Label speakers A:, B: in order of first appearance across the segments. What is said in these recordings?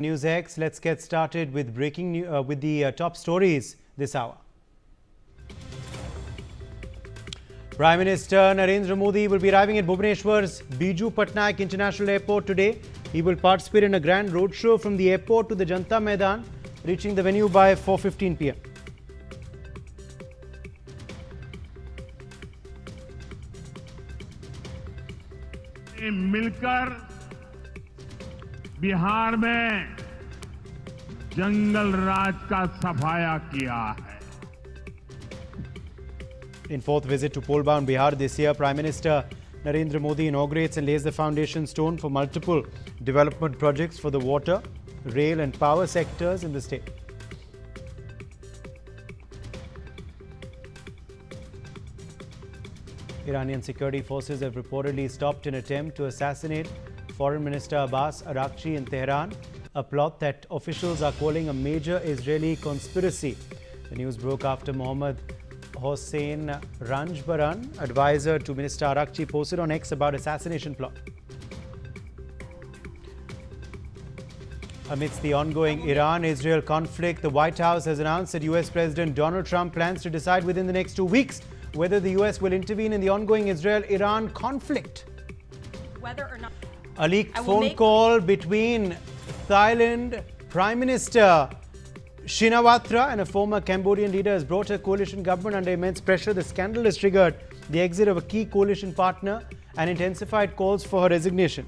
A: Newsx. Let's get started with breaking news with the top stories this hour. Prime Minister Narendra Modi will be arriving at Bhubaneswar's Biju Patnaik International Airport today. He will participate in a grand roadshow from the airport to the Janta Maidan, reaching the venue by 4:15 p.m.
B: मिलकर बिहार में जंगल राज का सफाया किया है.
A: In fourth visit to Polba in Bihar this year, Prime Minister Narendra Modi inaugurates and lays the foundation stone for multiple development projects for the water, rail and power sectors in the state. Iranian security forces have reportedly stopped an attempt to assassinate Foreign Minister Abbas Araghchi in Tehran, a plot that officials are calling a major Israeli conspiracy. The news broke after Mohammad Hossein Ranjbaran, advisor to Minister Araghchi, posted on X about assassination plot. Amidst the ongoing Iran-Israel conflict, the White House has announced that US President Donald Trump plans to decide within the next 2 weeks whether the US will intervene in the ongoing Israel-Iran conflict.
C: Whether or not
A: a leaked phone call between Thailand Prime Minister Shinawatra and a former Cambodian leader has brought a coalition government under immense pressure. The scandal has triggered the exit of a key coalition partner and intensified calls for her resignation.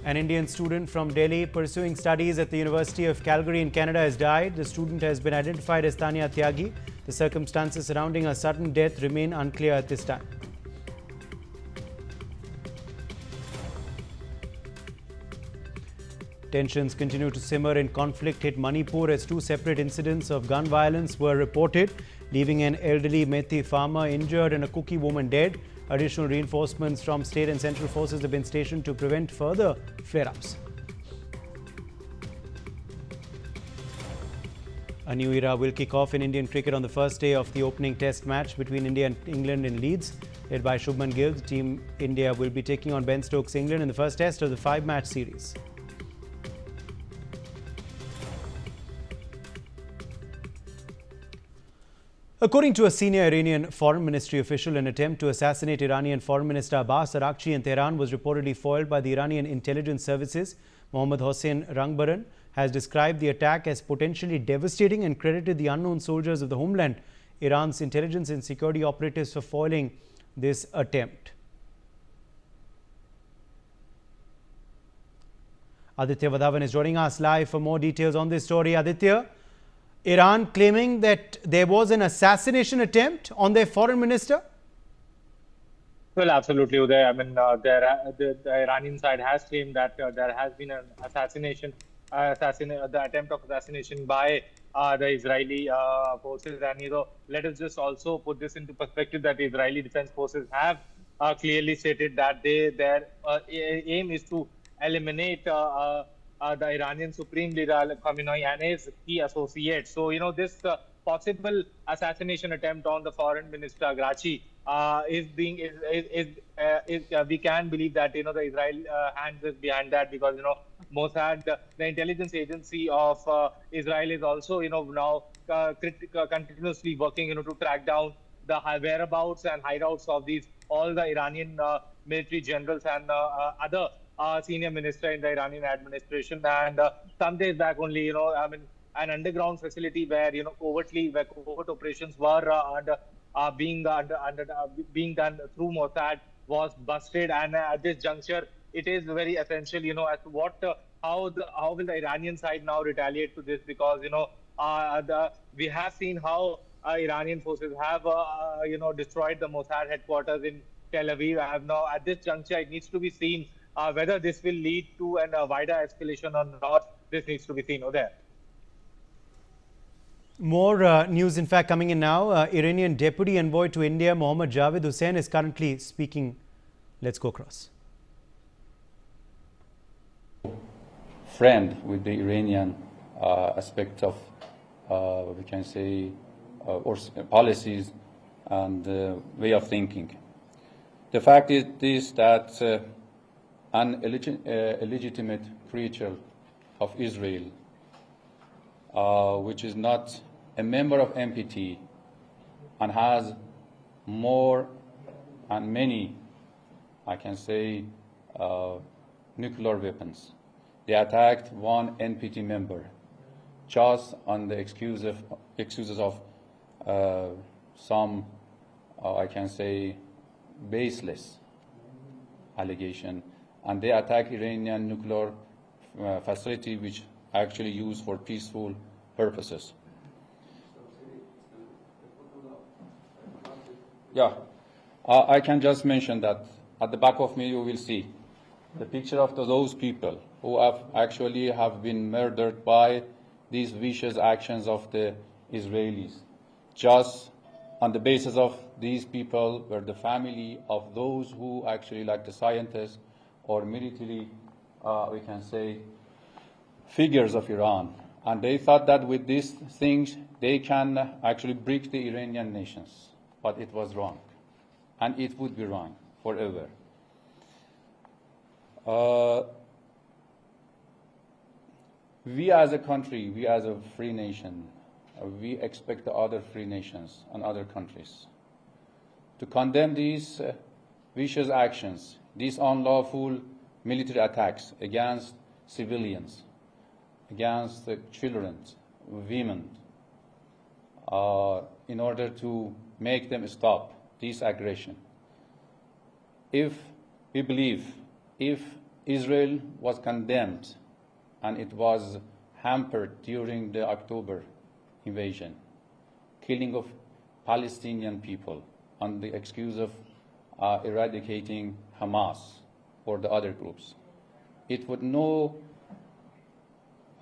A: An Indian student from Delhi pursuing studies at the University of Calgary in Canada has died. The student has been identified as Tanya Tyagi. The circumstances surrounding her sudden death remain unclear at this time. Tensions continue to simmer in conflict hit Manipur as 2 separate incidents of gun violence were reported, leaving an elderly Methi farmer injured and a Kuki woman dead. Additional reinforcements from state and central forces have been stationed to prevent further flare-ups. A new era will kick off in Indian cricket on the first day of the opening test match between India and England in Leeds. Led by Shubman Gill, Team India will be taking on Ben Stokes England in the first test of the 5-match series. According to a senior Iranian foreign ministry official, an attempt to assassinate Iranian Foreign Minister Abbas Araghchi in Tehran was reportedly foiled by the Iranian intelligence services. Mohammad Hossein Ranjbaran has described the attack as potentially devastating and credited the unknown soldiers of the homeland, Iran's intelligence and security operatives, for foiling this attempt. Aditya Vadhavan is joining us live for more details on this story. Aditya, Iran claiming that there was an assassination attempt on their foreign minister?
D: Well, absolutely, Uday. I mean, the Iranian side has claimed that there has been an assassination, the attempt of assassination by the Israeli forces. And, let us just also put this into perspective that the Israeli Defense Forces have clearly stated that their aim is to eliminate the Iranian Supreme Leader Khamenei and his key associates. So, this possible assassination attempt on the Foreign Minister Araghchi we can believe that the Israel hands is behind that, because Mossad, the intelligence agency of Israel, is also now continuously working to track down the whereabouts and hideouts of all the Iranian military generals and other senior minister in the Iranian administration. And some days back only, an underground facility where covert operations were being done through Mossad was busted. And at this juncture, it is very essential, as to how will the Iranian side now retaliate to this, because we have seen how Iranian forces have destroyed the Mossad headquarters in Tel Aviv. Now at this juncture, it needs to be seen whether this will lead to a wider escalation or not. This needs to be seen over there.
A: More news, in fact, coming in now. Iranian Deputy Envoy to India, Mohammad Hossein, is currently speaking Let's go across.
E: Friend with the Iranian aspect of, we can say, or policies and way of thinking. The fact is that an illegitimate creature of Israel, which is not a member of NPT and has more and many, I can say, nuclear weapons. They attacked one NPT member just on the excuses of some, I can say, baseless allegation. And they attacked Iranian nuclear facility, which actually used for peaceful purposes. Yeah, I can just mention that at the back of me you will see the picture of those people who have been murdered by these vicious actions of the Israelis. Just on the basis of these people were the family of those who actually, like the scientists or military, we can say, figures of Iran. And they thought that with these things they can actually break the Iranian nations. But it was wrong. And it would be wrong forever. We as a country, we as a free nation, we expect the other free nations and other countries to condemn these vicious actions, these unlawful military attacks against civilians, against the children, women, in order to make them stop this aggression. If we believe, if Israel was condemned and it was hampered during the October invasion, killing of Palestinian people on the excuse of eradicating Hamas or the other groups, it would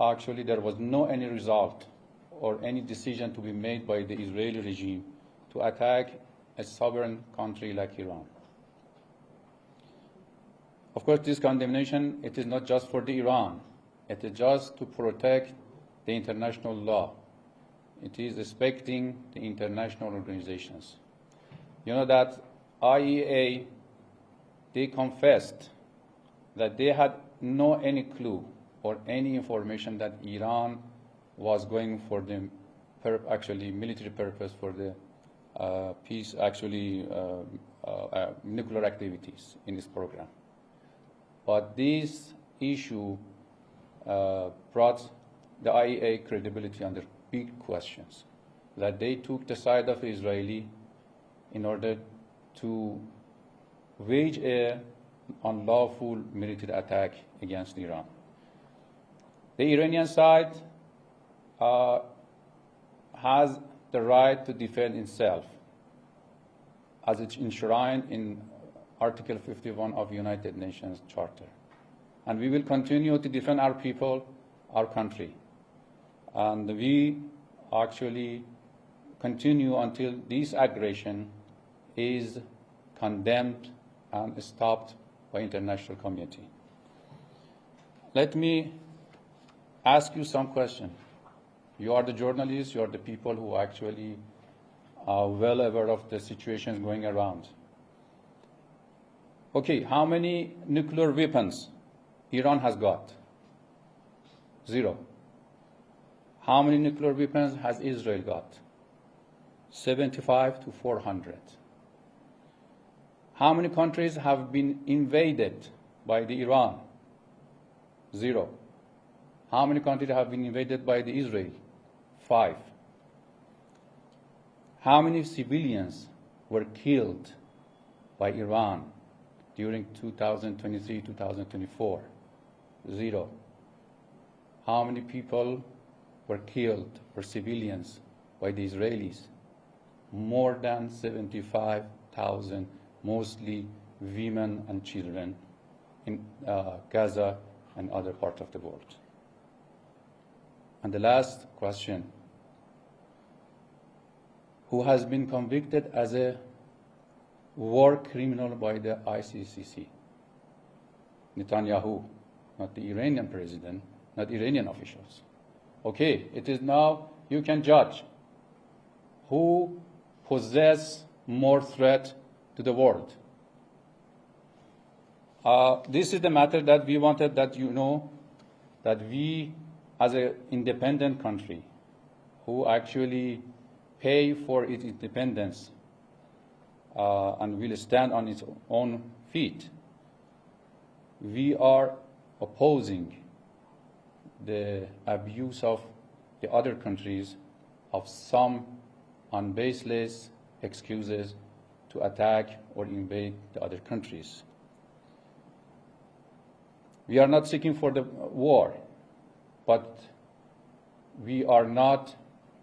E: actually there was no any result or any decision to be made by the Israeli regime to attack a sovereign country like Iran. Of course, this condemnation, it is not just for the Iran. It is just to protect the international law. It is respecting the international organizations. You know that IEA, they confessed that they had no any clue or any information that Iran was going for the actually military purpose for the peace, actually nuclear activities in this program. But this issue brought the IEA credibility under big questions, that they took the side of Israeli in order to wage an unlawful military attack against Iran. The Iranian side has the right to defend itself as it's enshrined in Article 51 of United Nations Charter. And we will continue to defend our people, our country. And we actually continue until this aggression is condemned and stopped by international community. Let me ask you some question. You are the journalists, you are the people who actually are well aware of the situations going around. Okay, how many nuclear weapons Iran has got? 0. How many nuclear weapons has Israel got? 75 to 400. How many countries have been invaded by the Iran? 0. How many countries have been invaded by the Israel? 5. How many civilians were killed by Iran during 2023-2024? 0. How many people were killed or civilians by the Israelis? More than 75,000, mostly women and children in Gaza and other parts of the world. And the last question, who has been convicted as a war criminal by the ICC. Netanyahu, not the Iranian president, not Iranian officials. Okay, it is now, you can judge who possesses more threat to the world. This is the matter that we wanted that you know that we, as an independent country, who actually pay for its independence and will stand on its own feet, we are opposing the abuse of the other countries of some unbaseless excuses to attack or invade the other countries. We are not seeking for the war, but we are not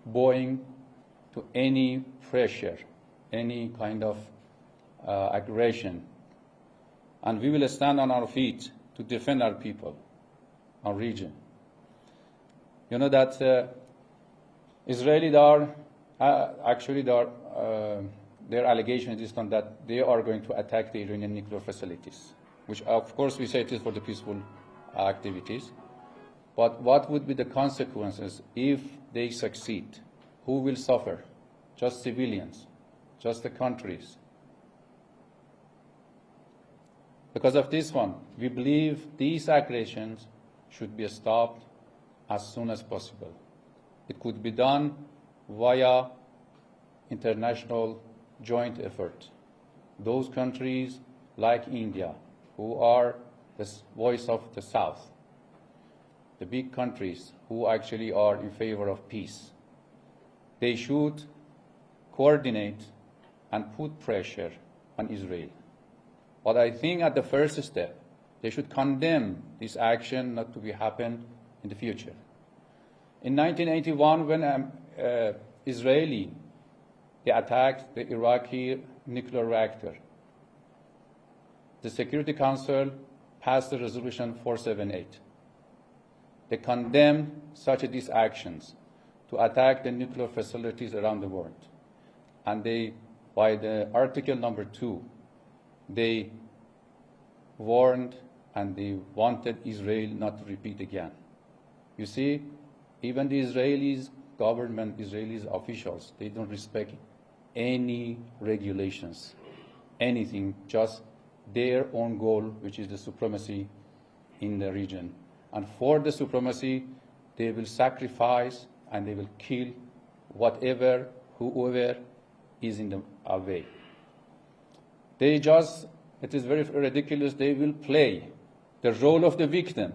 E: bowing to any pressure, any kind of aggression. And we will stand on our feet to defend our people, our region. You know that Israelis are, their allegation is that they are going to attack the Iranian nuclear facilities, which of course we say it is for the peaceful activities. But what would be the consequences if they succeed? Who will suffer? Just civilians, just the countries. Because of this one, we believe these aggressions should be stopped as soon as possible. It could be done via international joint effort. Those countries like India, who are the voice of the South, the big countries who actually are in favor of peace, they should coordinate and put pressure on Israel. But I think at the first step, they should condemn this action not to be happen in the future. In 1981, when they attacked the Iraqi nuclear reactor, the Security Council passed the resolution 478. They condemned such these actions to attack the nuclear facilities around the world. And they, by the article number 2, they warned and they wanted Israel not to repeat again. You see, even the Israelis government, Israeli officials, they don't respect any regulations, anything, just their own goal, which is the supremacy in the region. And for the supremacy, they will sacrifice and they will kill whatever, whoever is in the way. They just, it is very ridiculous, they will play the role of the victim.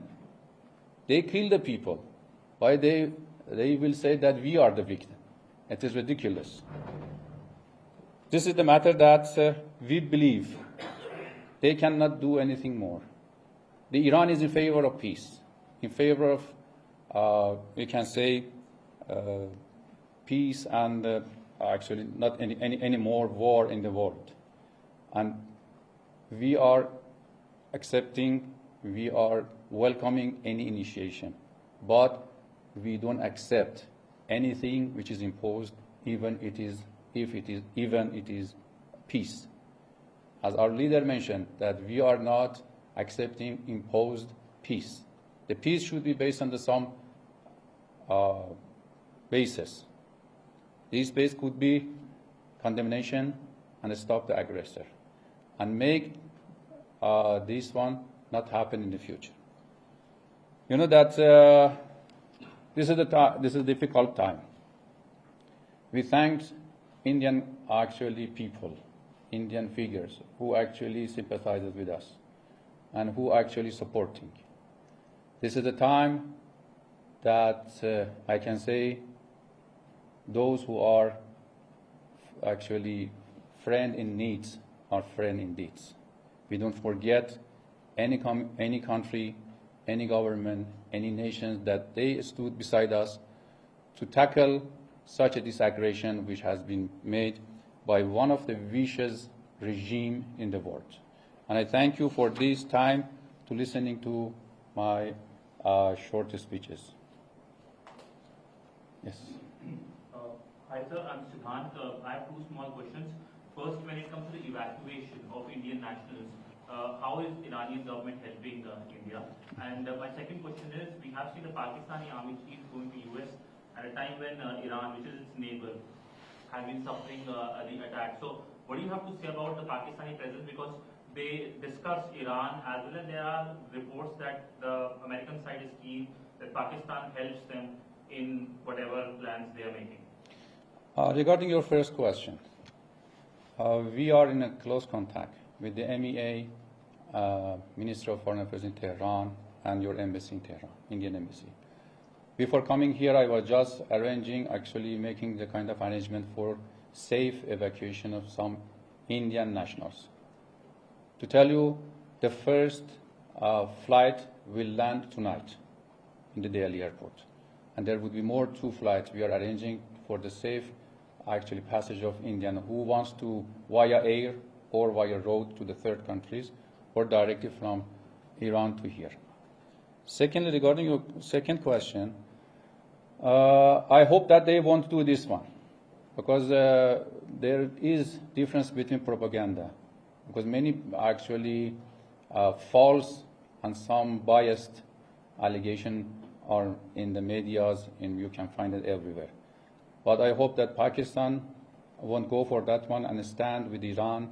E: They kill the people. Why they will say that we are the victim? It is ridiculous. This is the matter that we believe they cannot do anything more. The Iran is in favor of peace, in favor of, we can say, peace and actually not any more war in the world. And we are accepting, we are welcoming any initiation, but we don't accept anything which is imposed, even if it is peace. As our leader mentioned, that we are not accepting imposed peace. The peace should be based on some basis. This base could be condemnation and stop the aggressor, and make this one not happen in the future. You know that this is a difficult time. We thanked Indian people, Indian figures who actually sympathized with us and who actually supporting. This is the time that I can say those who are actually friend in needs are friend in deeds. We don't forget any country, any government, any nation that they stood beside us to tackle such a disaggregation which has been made by one of the vicious regime in the world. And I thank you for this time to listening to my short speeches. Yes.
F: Hi sir, I'm Siddhant. I have two small questions. First, when it comes to the evacuation of Indian nationals, how is Iranian government helping India? And my second question is, we have seen the Pakistani army chief going to US at a time when Iran, which is its neighbor, has been suffering the attack. So what do you have to say about the Pakistani presence? Because they discuss Iran as well, and there are reports that the American side is keen that Pakistan helps them in whatever plans they are making.
E: Regarding your first question, we are in a close contact with the MEA, Minister of Foreign Affairs in Tehran, and your embassy in Tehran, Indian embassy. Before coming here, I was just actually making the kind of arrangement for safe evacuation of some Indian nationals. To tell you, the first flight will land tonight in the Delhi airport. And there would be more 2 flights we are arranging for the safe passage of Indian who wants to via air or via road to the third countries or directly from Iran to here. Secondly, regarding your second question, I hope that they won't do this one because there is difference between propaganda because many actually false and some biased allegation are in the medias and you can find it everywhere. But I hope that Pakistan won't go for that one and stand with Iran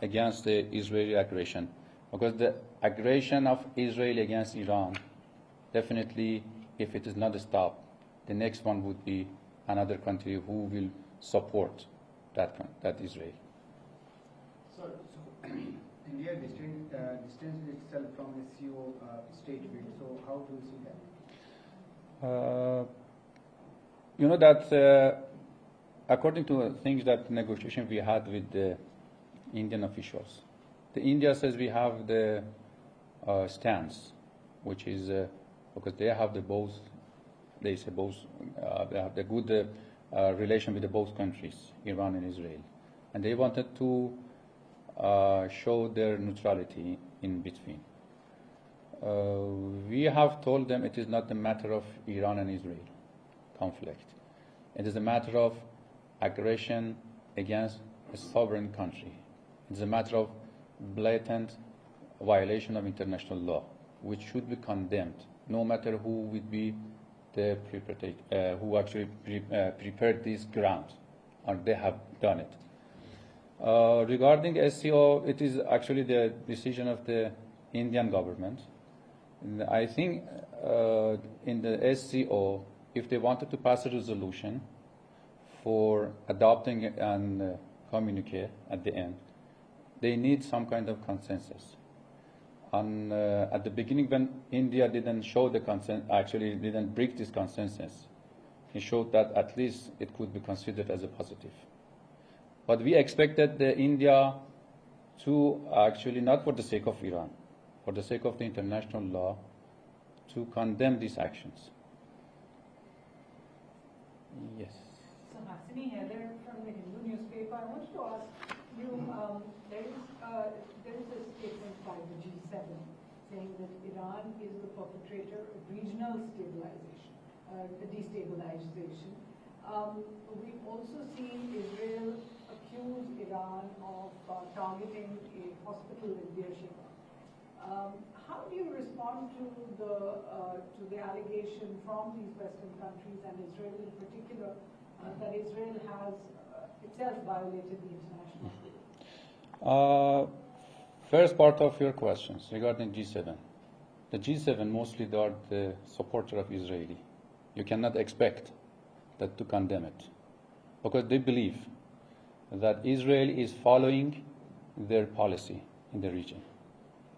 E: against the Israeli aggression. Because the aggression of Israel against Iran, definitely, if it is not stopped, the next one would be another country who will support that Israel.
G: So India distances itself from SCO statement. So how do you see that?
E: You know that according to things that negotiation we had with the Indian officials, the India says we have the stance, which is because they have the both. They say both. They have the good relation with the both countries, Iran and Israel, and they wanted to show their neutrality in between. We have told them it is not a matter of Iran and Israel conflict. It is a matter of aggression against a sovereign country. It is a matter of blatant violation of international law, which should be condemned, no matter who would be the who actually prepared this ground, or they have done it. Regarding SCO, it is actually the decision of the Indian government. I think in the SCO, if they wanted to pass a resolution for adopting and communique at the end, they need some kind of consensus. And at the beginning, when India didn't show the actually didn't break this consensus, it showed that at least it could be considered as a positive. But we expected the India to actually, not for the sake of Iran, for the sake of the international law, to condemn these actions. Yes.
H: So Hasini Heather from the Hindu newspaper, I wanted to ask you, there is a statement by the G7 saying that Iran is the perpetrator of regional destabilization. We've also seen Israel accuse Iran of targeting a hospital in Beersheba. How do you respond to the allegation from these Western countries and Israel in particular that Israel has itself violated the international law?
E: First part of your questions regarding G7. The G7 mostly are the supporter of Israeli. You cannot expect that to condemn it because they believe that Israel is following their policy in the region.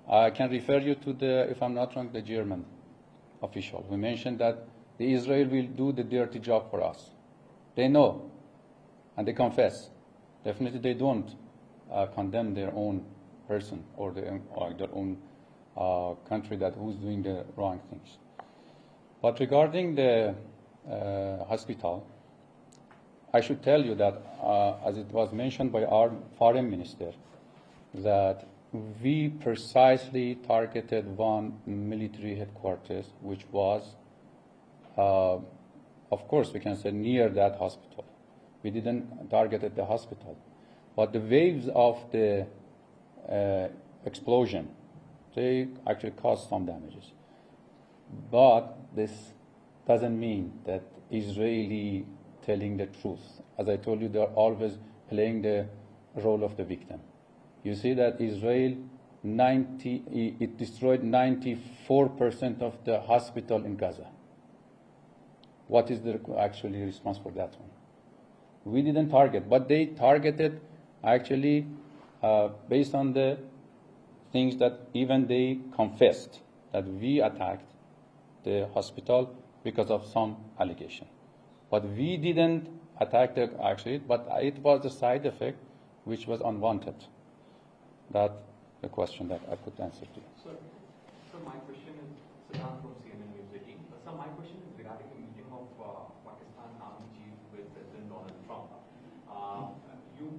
E: I can refer you to the, if I'm not wrong, the German official who mentioned that the Israel will do the dirty job for us. They know and they confess. Definitely they don't condemn their own person or their own country that who's doing the wrong things. But regarding the hospital, I should tell you that, as it was mentioned by our foreign minister, that we precisely targeted one military headquarters, which was, of course, we can say near that hospital. We didn't target the hospital. But the waves of the explosion, they actually caused some damages. But this doesn't mean that Israeli telling the truth. As I told you, they are always playing the role of the victim. You see that Israel, it destroyed 94% of the hospital in Gaza. What is the actually response for that one? We didn't target, but they targeted actually based on the things that even they confessed that we attacked the hospital because of some allegation. But we didn't attack the actually, but it was a side effect which was unwanted. That's the question that I could answer to you.
I: Sir, my question is Siddharth from CNN Newsx. Sir, my question is regarding the meeting of Pakistan Army Chief with President Donald Trump. You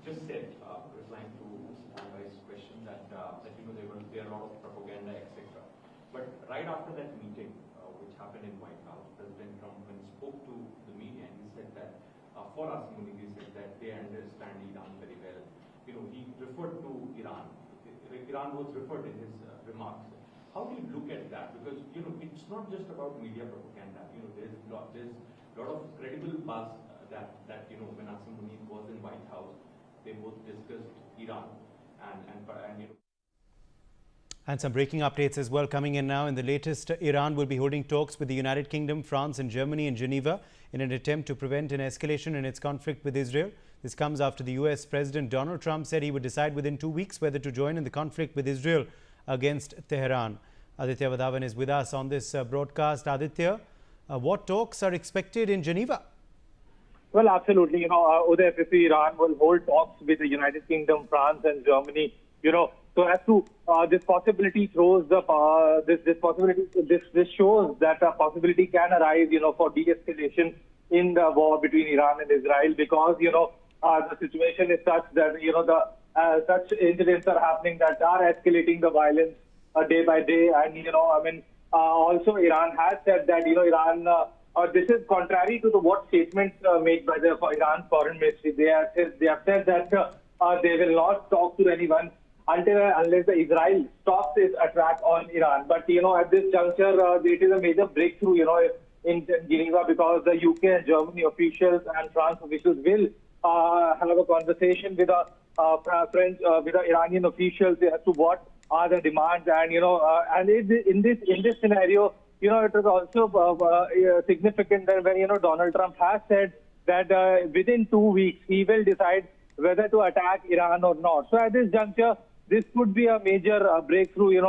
I: just said, replying to Siddharth's question, that there are a lot of propaganda, etc. But right after that meeting, which happened in White House, President Trump spoke to the media and he said that for us, he said that they understand Iran very well. He referred to Iran. Iran was referred in his remarks. How do you look at that? Because it's not just about media propaganda. There's a lot of credible buzz that when Asim Munir was in White House, they both discussed Iran
A: And some breaking updates as well coming in now. In the latest, Iran will be holding talks with the United Kingdom, France and Germany in Geneva in an attempt to prevent an escalation in its conflict with Israel. This comes after the US President Donald Trump said he would decide within 2 weeks whether to join in the conflict with Israel against Tehran. Aditya Vadhavan is with us on this broadcast. Aditya, what talks are expected in Geneva?
D: Well, absolutely. Uday, Iran will hold talks with the United Kingdom, France and Germany, so as to this possibility throws the this shows that a possibility can arise, for de-escalation in the war between Iran and Israel, because the situation is such that such incidents are happening that are escalating the violence day by day, and also Iran has said that Iran. This is contrary to what statements made by the Iran Foreign Ministry. They have said that they will not talk to anyone unless the Israel stops its attack on Iran. But at this juncture, it is a major breakthrough, in Geneva, because the UK and Germany officials and France officials will have a conversation with the Iranian officials as to what are the demands, and and in this scenario, it is also significant that when Donald Trump has said that within 2 weeks he will decide whether to attack Iran or not. So at this juncture, this could be a major breakthrough.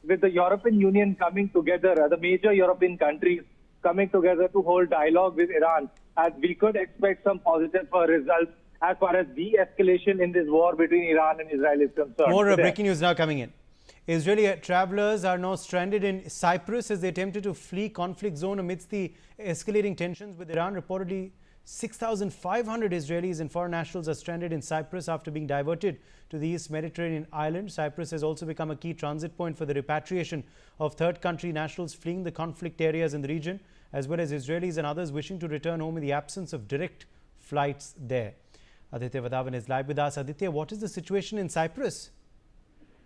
D: With the European Union coming together, the major European countries coming together to hold dialogue with Iran, as we could expect some positive results as far as de-escalation in this war between Iran and Israel is concerned.
A: More breaking news now coming in. Israeli travelers are now stranded in Cyprus as they attempted to flee conflict zone amidst the escalating tensions with Iran. Reportedly, 6,500 Israelis and foreign nationals are stranded in Cyprus after being diverted to the East Mediterranean island. Cyprus has also become a key transit point for the repatriation of third country nationals fleeing the conflict areas in the region, as well as Israelis and others wishing to return home in the absence of direct flights there. Aditya Vadhavan is live with us. Aditya, what is the situation in Cyprus?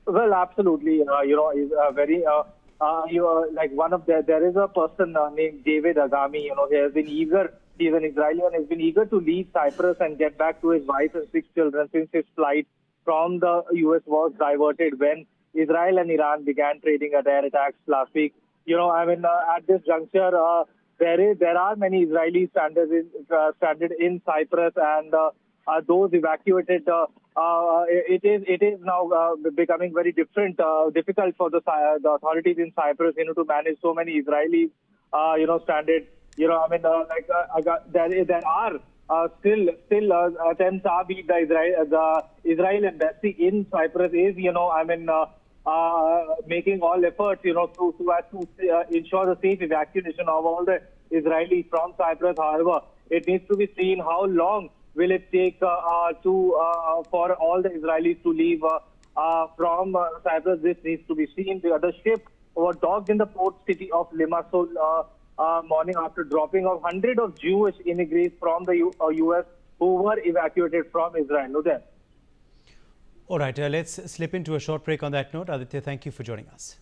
D: Well, absolutely. Very. There is a person named David Agami. He has been eager. He is an Israeli and has been eager to leave Cyprus and get back to his wife and 6 children since his flight from the U.S. was diverted when Israel and Iran began trading air attacks last week. At this juncture, there are many Israelis stranded in Cyprus, and those evacuated. It is now becoming very difficult for the authorities in Cyprus, to manage so many Israelis, stranded. There are still attempts are being the Israel embassy in Cyprus is making all efforts to ensure the safe evacuation of all the Israelis from Cyprus. However, it needs to be seen how long will it take for all the Israelis to leave from Cyprus. This needs to be seen. The other ship was docked in the port city of Limassol morning after dropping off hundreds of Jewish immigrants from the U.S. who were evacuated from Israel. Nudan.
A: All right, let's slip into a short break on that note. Aditya, thank you for joining us.